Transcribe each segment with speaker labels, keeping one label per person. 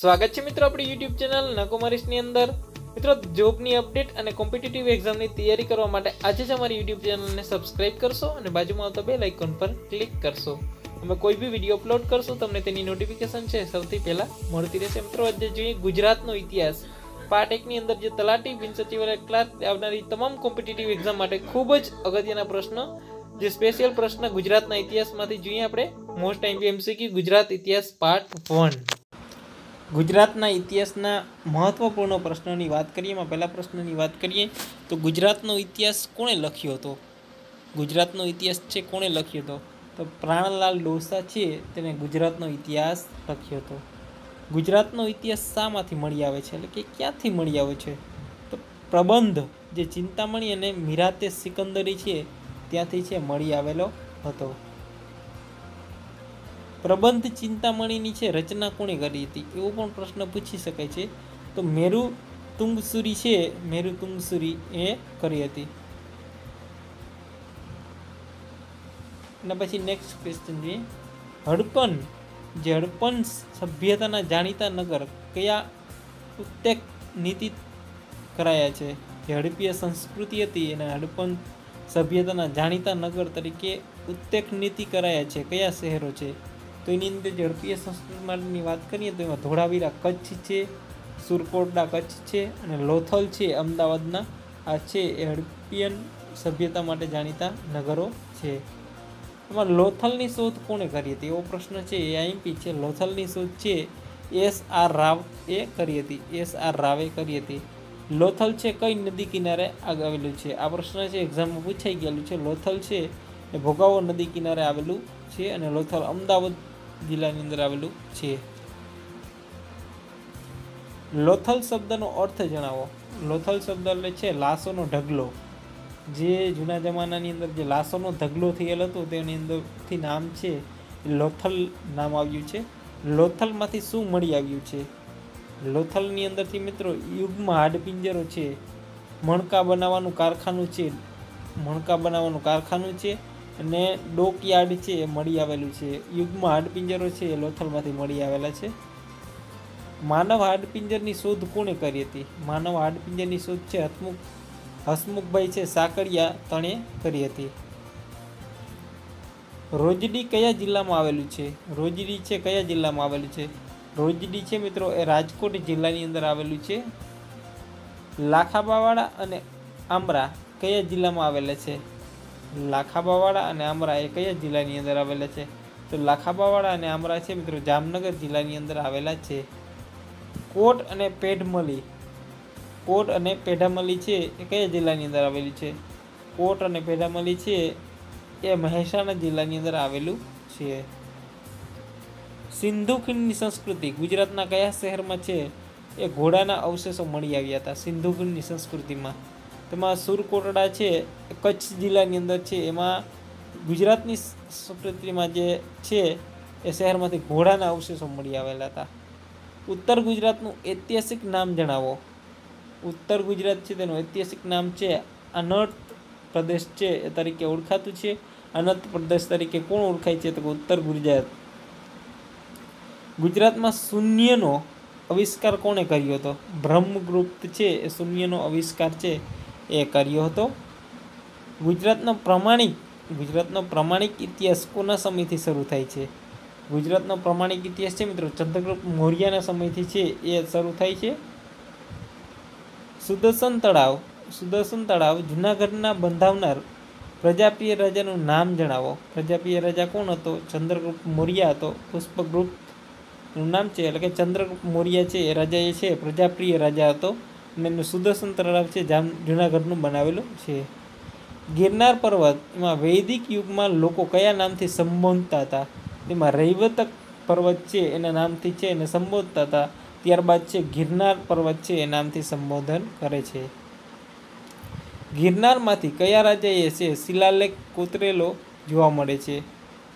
Speaker 1: સ્વાગત છે મિત્રો આપણી યુટ્યુબ ચેનલ નકોમારીસની અંદર। મિત્રો જોબની અપડેટ અને કોમ્પિટિટિવ એક્ઝામની તૈયારી કરવા માટે આજે જ અમારી યુટ્યુબ ચેનલને સબસ્ક્રાઇબ કરશો અને બાજુમાં આવતા બેલ આઇકોન પર ક્લિક કરશો। અમે કોઈ બી વિડીયો અપલોડ કરશું તમને તેની નોટિફિકેશન છે સૌથી પહેલા મળતી રહેશે। મિત્રો આજે જોઈએ ગુજરાતનો ઇતિહાસ પાર્ટ 1 ની અંદર જે તલાટી બિન સચિવાલય ક્લાર્ક આવનારી તમામ કોમ્પિટિટિવ એક્ઝામ માટે ખૂબ જ અગત્યના પ્રશ્નો જે સ્પેશિયલ પ્રશ્ન ગુજરાતના ઇતિહાસમાંથી જોઈએ આપણે મોસ્ટ એમસીક્યુ ગુજરાત ઇતિહાસ પાર્ટ 1। ગુજરાતના ઇતિહાસના મહત્વપૂર્ણ પ્રશ્નોની વાત કરીએ। એમાં પહેલા પ્રશ્નની વાત કરીએ તો ગુજરાતનો ઇતિહાસ કોણે લખ્યો હતો? ગુજરાતનો ઇતિહાસ છે કોણે લખ્યો હતો? તો પ્રાણલાલ ડોસા છે તેને ગુજરાતનો ઇતિહાસ લખ્યો હતો। ગુજરાતનો ઇતિહાસ શામાંથી મળી આવે છે, એટલે કે ક્યાંથી મળી આવે છે? તો પ્રબંધ જે ચિંતામણી અને મીરાતે સિકંદરી છે ત્યાંથી છે મળી આવેલો હતો। પ્રબંધ ચિંતામણીની છે રચના કોણે કરી હતી એવો પણ પ્રશ્ન પૂછી શકાય છે। તો મેરુ તુંગસુરી છે, મેરુ તુંગસુરી એ કરી હતી। અને પછી નેક્સ્ટ ક્વેશ્ચન જોઈએ, હડપન જે હડપન સભ્યતાના જાણીતા નગર કયા ઉત્તેક નીતિ કરાયા છે? જે હડપીય સંસ્કૃતિ હતી એને હડપન સભ્યતાના જાણીતા નગર તરીકે ઉત્તેક નીતિ કરાયા છે। કયા શહેરો છે? તો એની અંદર જે હડપીય સંસ્કૃતિ માટેની વાત કરીએ તો એમાં ધોળાવીરા કચ્છ છે, સુરકોટડા કચ્છ છે અને લોથલ છે અમદાવાદના આ છે એ હડપિયન સભ્યતા માટે જાણીતા નગરો છે। એમાં લોથલની શોધ કોણે કરી હતી એવો પ્રશ્ન છે એ આઈએમપી છે। લોથલની શોધ છે એસ.આર. રાવ એ કરી હતી, એસ.આર. રાવે કરી હતી। લોથલ છે કઈ નદી કિનારે આવેલું છે? આ પ્રશ્ન છે એક્ઝામમાં પૂછાઈ ગયેલું છે। લોથલ છે એ ભોગાવો નદી કિનારે આવેલું છે અને લોથલ અમદાવાદ જિલ્લાની અંદર આવેલું છે। લોથલ શબ્દનો અર્થ જણાવો। લોથલ શબ્દ એટલે છે લાશોનો ઢગલો। જે જૂના જમાનાની અંદર જે લાશોનો ઢગલો થયેલો હતો તેની અંદરથી નામ છે લોથલ નામ આવ્યું છે। લોથલમાંથી શું મળી આવ્યું છે? લોથલની અંદરથી મિત્રો યુગમાં હાડપિંજરો છે, મણકા બનાવવાનું કારખાનું છે, મણકા બનાવવાનું કારખાનું છે અને ડોકયાર્ડ છે એ મળી આવેલું છે। યુગમાં હાડપિંજરો છે એ લોથલમાંથી મળી આવેલા છે। માનવ હાડપિંજરની શોધ કોણે કરી હતી? માનવ હાડપિંજરની શોધ છે હસમુખભાઈ છે સાકરિયા તણે કરી હતી। રોજડી કયા જિલ્લામાં આવેલું છે? રોજડી છે કયા જિલ્લામાં આવેલું છે? રોજડી છે મિત્રો એ રાજકોટ જિલ્લાની અંદર આવેલું છે। લાખાબાવાડા અને આમરા કયા જિલ્લામાં આવેલા છે? લાખાબાવાડા અને આમરા એ કયા જિલ્લાની અંદર આવેલા છે? તો લાખાબાવાડા અને આમરા છે મિત્રો જામનગર જિલ્લાની અંદર આવેલા છે। કોટ અને પેઢમલી, કોટ અને પેઢામલી છે એ કયા જિલ્લાની અંદર આવેલી છે? કોટ અને પેઢામલી છે એ મહેસાણા જિલ્લાની અંદર આવેલું છે। સિંધુ ખીણની સંસ્કૃતિ ગુજરાતના કયા શહેરમાં છે? એ ઘોડાના અવશેષો મળી આવ્યા હતા સિંધુ ખીણની સંસ્કૃતિમાં। તેમાં સુરકોટડા છે કચ્છ જિલ્લાની અંદર છે। એમાં ગુજરાતની સંસ્કૃતિમાં જે છે એ શહેરમાંથી ઘોડાના અવશેષો મળી આવેલા હતા। ઉત્તર ગુજરાતનું ઐતિહાસિક નામ જણાવો। ઉત્તર ગુજરાત છે તેનું ઐતિહાસિક નામ છે અનર્ત પ્રદેશ છે એ તરીકે ઓળખાતું છે। અનર્ત પ્રદેશ તરીકે કોણ ઓળખાય છે? તો ઉત્તર ગુજરાત। ગુજરાતમાં શૂન્યનો આવિષ્કાર કોણે કર્યો હતો? બ્રહ્મગુપ્ત છે એ શૂન્યનો આવિષ્કાર છે એ કર્યો હતો। ગુજરાતનો પ્રમાણિક ઇતિહાસ કોના સમયથી શરૂ થાય છે? ગુજરાતનો પ્રમાણિક ઇતિહાસ છે મિત્રો ચંદ્રગુપ્ત મૌર્યના સમયથી છે એ શરૂ થાય છે। સુદર્શન તળાવ જૂનાગઢના બંધાવનાર પ્રજાપ્રિય રાજાનું નામ જણાવો। પ્રજાપ્રિય રાજા કોણ હતો? ચંદ્રગુપ્ત મૌર્ય હતો। પુષ્પગુપ્તનું નામ છે એટલે કે ચંદ્રગુપ્ત મૌર્ય છે એ રાજા એ છે પ્રજાપ્રિય રાજા હતો અને એનું સુદર્શન તળાવ છે જૂનાગઢનું બનાવેલું છે। ગિરનાર પર્વત એમાં વૈદિક યુગમાં લોકો કયા નામથી સંબોધતા હતા? તેમાં રૈવતક પર્વત છે એના નામથી છે એને સંબોધતા હતા। ત્યારબાદ છે ગિરનાર પર્વત છે એ નામથી સંબોધન કરે છે। ગિરનારમાંથી કયા રાજાએ છે શિલાલેખ કોતરેલો જોવા મળે છે?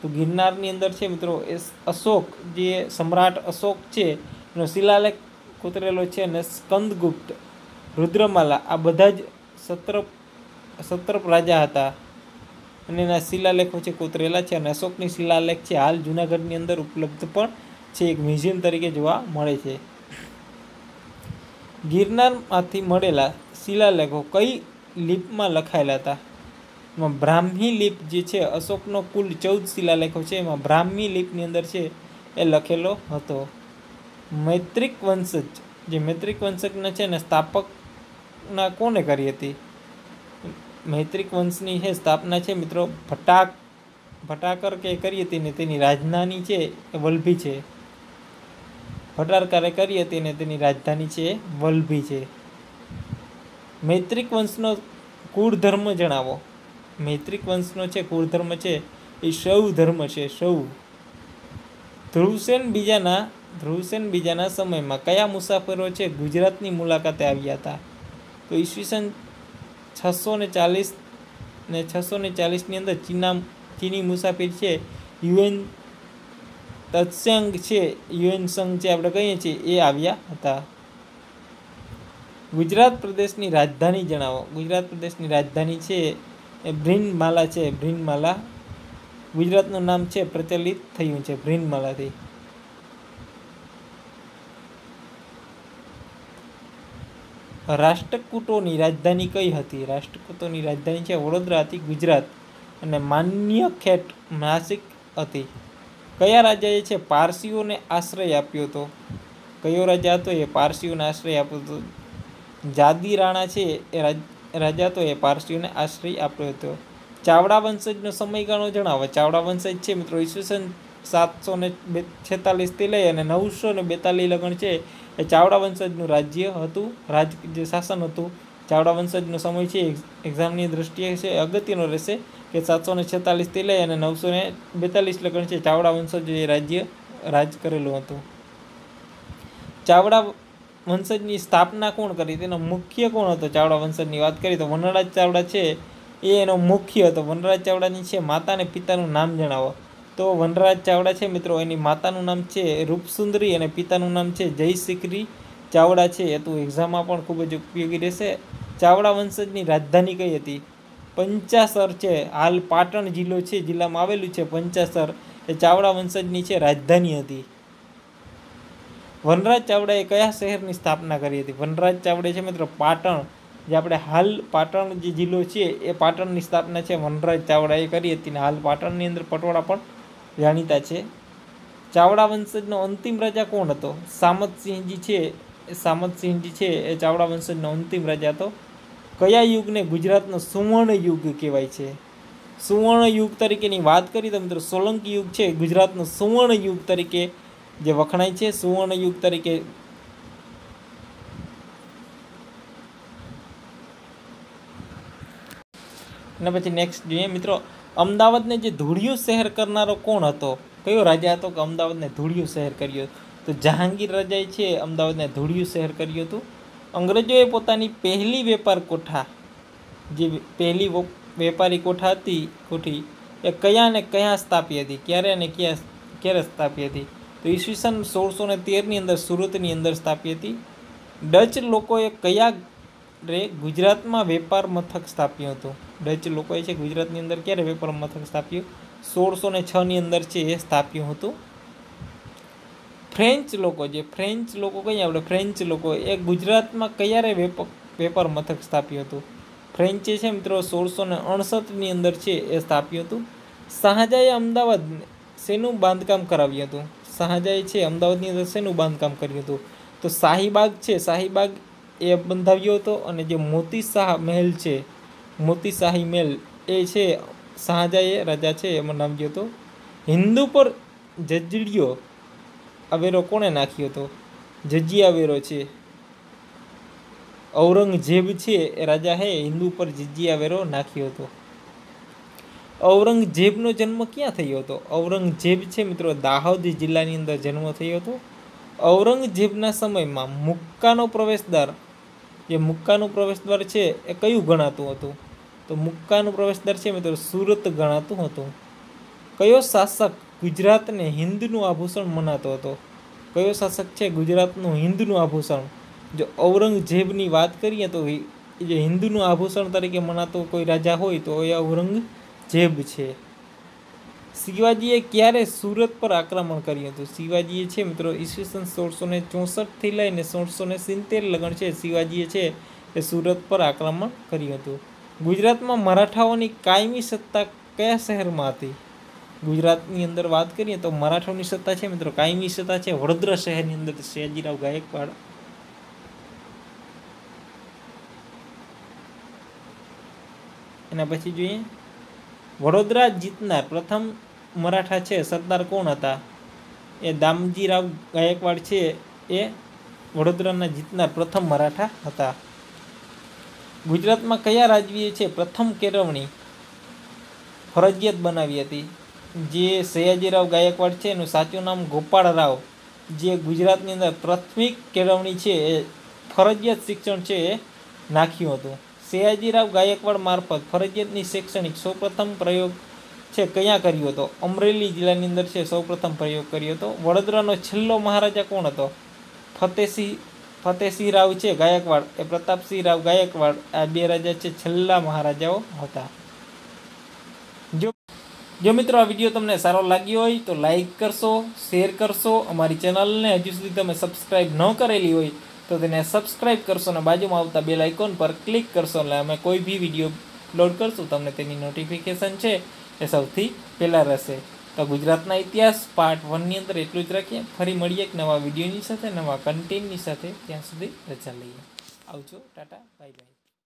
Speaker 1: તો ગિરનારની અંદર છે મિત્રો એ અશોક જે સમ્રાટ અશોક છે એનો શિલાલેખ કોતરેલો છે અને સ્કંદગુપ્ત, રુદ્રમાલા આ બધા જ સત્રપ રાજા હતા અને એના શિલાલેખો છે કોતરેલા છે અને અશોકની શિલાલેખ છે હાલ જૂનાગઢની અંદર ઉપલબ્ધ પણ છે, એક મ્યુઝિયમ તરીકે જોવા મળે છે। ગિરનારમાંથી મળેલા શિલાલેખો કઈ લિપિમાં લખાયેલા હતા? એમાં બ્રાહ્મી લિપ જે છે, અશોકનો કુલ 14 શિલાલેખો છે, એમાં બ્રાહ્મી લિપની અંદર છે એ લખેલો હતો. મૈત્રિક વંશજ, જે મૈત્રિક વંશજના છે ને સ્થાપકના કોને કરી હતી? મૈત્રિક વંશની છે સ્થાપના છે મિત્રો ભટ્ટારકર કે કરી હતી ને તેની રાજધાની છે એ વલભી છે. ભટ્ટારકરે કરી હતી ને તેની રાજધાની છે વલભી છે. મૈત્રિક વંશનો કુળ ધર્મ જણાવો. મૈત્રિક વંશનો છે કુળ ધર્મ છે એ શૈવ ધર્મ છે, શૈવ. ધ્રુવસેન બીજાના સમયમાં કયા મુસાફરો છે ગુજરાતની મુલાકાતે આવ્યા હતા? તો ઈસવીસન 640 ને 640ની અંદર ચીની મુસાફિર છે યુએન તત્સંગ છે, યુએન સંઘ જે આપણે કહીએ છીએ એ આવ્યા હતા. ગુજરાત પ્રદેશની રાજધાની જણાવો. ગુજરાત પ્રદેશની રાજધાની છે એ ભ્રીનમાલા છે, ભ્રીનમાલા. ગુજરાતનું નામ છે પ્રચલિત થયું છે ભ્રીનમાલાથી. રાષ્ટ્રકૂટોની રાજધાની કઈ હતી? રાષ્ટ્રકૂટોની રાજધાની છે વડોદરા હતી, ગુજરાત. અને માન્યખેટ નાસિક હતી. કયા રાજાએ છે પારસીઓને આશ્રય આપ્યો હતો? કયો રાજા હતો એ પારસીઓને આશ્રય આપ્યો હતો? જાદી રાણા છે એ રાજા હતો એ પારસીઓને આશ્રય આપ્યો હતો. ચાવડા વંશજનો સમયગાળો જણાવો. ચાવડા વંશજ છે મિત્રો ઈસવીસન 746 થી લઈ અને 942 લગન છે એ ચાવડા વંશજનું રાજ્ય હતું, જે શાસન હતું. ચાવડા વંશજનો સમય છે એક્ઝામની દ્રષ્ટિએ છે અગત્યનો રહેશે કે 746 થી લઈ અને 942 લગન છે ચાવડા વંશજે રાજ કરેલું હતું. ચાવડા વંશજની સ્થાપના કોણ કરી? તેનો મુખ્ય કોણ હતો? ચાવડા વંશજની વાત કરીએ તો વનરાજ ચાવડા છે એ એનો મુખ્ય હતો. વનરાજ ચાવડાની છે માતા અને પિતાનું નામ જણાવો. તો વનરાજ ચાવડા છે મિત્રો એની માતાનું નામ છે રૂપસુંદરી અને પિતાનું નામ છે જયશિખરી ચાવડા છે. એ તો એક્ઝામમાં પણ ખૂબ જ ઉપયોગી રહેશે. ચાવડા વંશજની રાજધાની કઈ હતી? પંચાસર છે, હાલ પાટણ જિલ્લો છે, જિલ્લામાં આવેલું છે પંચાસર. એ ચાવડા વંશજની છે રાજધાની હતી. વનરાજ ચાવડાએ કયા શહેરની સ્થાપના કરી હતી? વનરાજ ચાવડે છે મિત્રો પાટણ, જે આપણે હાલ પાટણ જે જિલ્લો છે એ પાટણની સ્થાપના છે વનરાજ ચાવડાએ કરી હતી. ને હાલ પાટણની અંદર પટોળા પણ જાણીતા છે. ચાવડા વંશજનો અંતિમ રાજા કોણ હતો? સામતસિંહજી છે, સામતસિંહજી છે એ ચાવડા વંશજનો અંતિમ રાજા હતો. કયા યુગને ગુજરાતનો સુવર્ણ યુગ કહેવાય છે? સુવર્ણ યુગ તરીકેની વાત કરી તો મિત્રો સોલંકી યુગ છે ગુજરાતનો સુવર્ણ યુગ તરીકે જે વખણાય છે, સુવર્ણ યુગ તરીકે. અને પછી નેક્સ્ટ જોઈએ મિત્રો, અમદાવાદને જે ધૂળિયું શહેર કરનારો કોણ હતો? કયો રાજા હતો કે અમદાવાદને ધૂળિયું શહેર કર્યું? તો જહાંગીર રાજાએ છે અમદાવાદને ધૂળિયું શહેર કર્યું હતું. અંગ્રેજોએ પોતાની પહેલી વેપાર કોઠા, જે પહેલી વેપારી કોઠી એ કયા ને કયા સ્થાપી હતી? ક્યારે અને ક્યારે સ્થાપી હતી? તો ઈસવીસન 1613ની અંદર સુરતની અંદર સ્થાપી હતી. ડચ લોકોએ કયા ગુજરાતમાં વેપાર મથક સ્થાપ્યું હતું? ડચ લોકોએ છે ગુજરાતની અંદર ક્યારે વેપાર મથક સ્થાપ્યું? 1606ની અંદર છે એ સ્થાપ્યું હતું. ફ્રેન્ચ લોકો, જે ફ્રેન્ચ લોકો કહીએ આપણે, ફ્રેન્ચ લોકો એ ગુજરાતમાં ક્યારે વેપાર મથક સ્થાપ્યું હતું? ફ્રેન્ચે છે મિત્રો 1669ની અંદર છે એ સ્થાપ્યું હતું. શાહજહાએ અમદાવાદ શેનું બાંધકામ કરાવ્યું હતું? શાહજહાએ છે અમદાવાદની અંદર શેનું બાંધકામ કર્યું હતું? તો શાહીબાગ છે, શાહીબાગ એ બંધાવ્યો હતો. અને જે મોતી શાહ મહેલ છે, મોતી શાહી મહેલ એ છે શાહજહાએ રાજા છે એ બનાવ્યો હતો. હિન્દુ પર જજડીયો આવેરો કોણે નાખ્યો હતો? જજિયા વેરો છે ઔરંગઝેબ છે એ રાજા હે હિન્દુ પર જજિયા વેરો નાખ્યો હતો. ઔરંગઝેબનો જન્મ ક્યાં થયો હતો? ઔરંગઝેબ છે મિત્રો દાહોદ જિલ્લાની અંદર જન્મ થયો હતો. ઔરંગઝેબના સમયમાં મુક્કાનો પ્રવેશદ્વાર, જે મુક્કાનું પ્રવેશદ્વાર છે એ કયું ગણાતું હતું? તો મુક્કાનું પ્રવેશદ્વાર છે મિત્રો સુરત ગણાતું હતું. કયો શાસક ગુજરાતને હિન્દનું આભૂષણ મનાતો હતો? કયો શાસક છે ગુજરાતનું હિન્દનું આભૂષણ? જો ઔરંગઝેબની વાત કરીએ તો જે હિન્દુનું આભૂષણ તરીકે મનાતો કોઈ રાજા હોય તો એ ઔરંગઝેબ છે. શિવાજીએ ક્યારે સુરત પર આક્રમણ કર્યું હતું? શિવાજીએ છે મિત્રો ઈસવીસન 1664 લઈને 1670 લગન છે શિવાજીએ છે એ સુરત પર આક્રમણ કર્યું હતું. ગુજરાતમાં મરાઠાઓની કાયમી સત્તા કયા શહેરમાં હતી? ગુજરાતની અંદર વાત કરીએ તો મરાઠાઓની સત્તા છે મિત્રો કાયમી સત્તા છે વડોદરા શહેરની અંદર સયાજીરાવ ગાયકવાડ. એના પછી જોઈએ વડોદરા જીતનાર પ્રથમ મરાઠા છે સરદાર કોણ હતા? એ દામજીરાવ ગાયકવાડ છે એ વડોદરાના જીતનાર પ્રથમ મરાઠા હતા. ગુજરાતમાં કયા રાજવીએ છે પ્રથમ કેળવણી ફરજિયાત બનાવી હતી? જે સયાજીરાવ ગાયકવાડ છે એનું સાચું નામ ગોપાળરાવ, જે ગુજરાતની અંદર પ્રાથમિક કેળવણી છે એ ફરજિયાત શિક્ષણ છે એ નાખ્યું હતું. સયાજીરાવ ગાયકવાડ મારફત ફરજિયાતની શૈક્ષણિક સૌપ્રથમ પ્રયોગ છે ક્યાં કર્યો હતો? અમરેલી જિલ્લાની અંદર છે સૌપ્રથમ પ્રયોગ કર્યો હતો. વડોદરાનો છેલ્લો મહારાજા કોણ હતો? ફતેસિંહ રાવ છે ગાયકવાડ એ પ્રતાપસિંહ રાવ ગાયકવાડ આ બે રાજા છે છેલ્લા મહારાજાઓ હતા. જો મિત્રો આ વિડીયો તમને સારો લાગ્યો હોય તો લાઈક કરશો, શેર કરશો. અમારી ચેનલને હજુ સુધી તમે સબસ્ક્રાઈબ ન કરેલી હોય તો તેને સબસ્ક્રાઈબ કરશો અને બાજુમાં આવતા બેલ આઇકોન પર ક્લિક કરશો એટલે અમે કોઈ બી વિડીયો અપલોડ કરશું તમને તેની નોટિફિકેશન છે એ સૌથી પહેલાં રહેશે. તો ગુજરાતના ઇતિહાસ પાર્ટ 1ની અંદર એટલું જ રાખીએ. ફરી મળીએ એક નવા વિડીયોની સાથે, નવા કન્ટેન્ટની સાથે. ત્યાં સુધી રજા લઈએ. આવજો, ટાટા, બાય બાય.